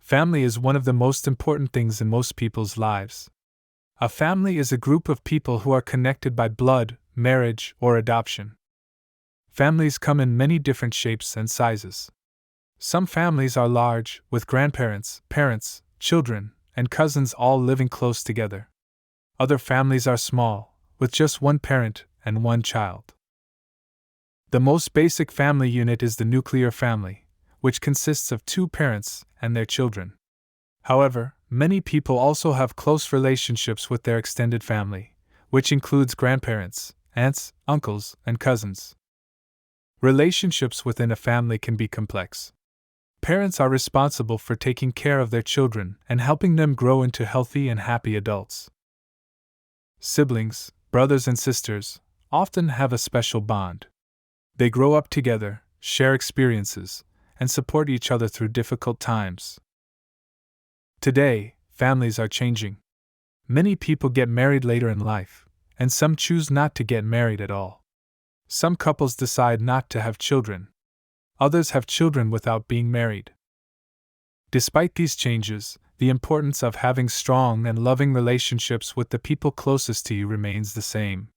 Family is one of the most important things in most people's lives. A family is a group of people who are connected by blood, marriage, or adoption. Families come in many different shapes and sizes. Some families are large, with grandparents, parents, children, and cousins all living close together. Other families are small, with just one parent and one child. The most basic family unit is the nuclear family, which consists of two parents and their children. However, many people also have close relationships with their extended family, which includes grandparents, aunts, uncles, and cousins. Relationships within a family can be complex. Parents are responsible for taking care of their children and helping them grow into healthy and happy adults. Siblings, brothers and sisters, often have a special bond. They grow up together, share experiences, and support each other through difficult times. Today, families are changing. Many people get married later in life, and some choose not to get married at all. Some couples decide not to have children. Others have children without being married. Despite these changes, the importance of having strong and loving relationships with the people closest to you remains the same.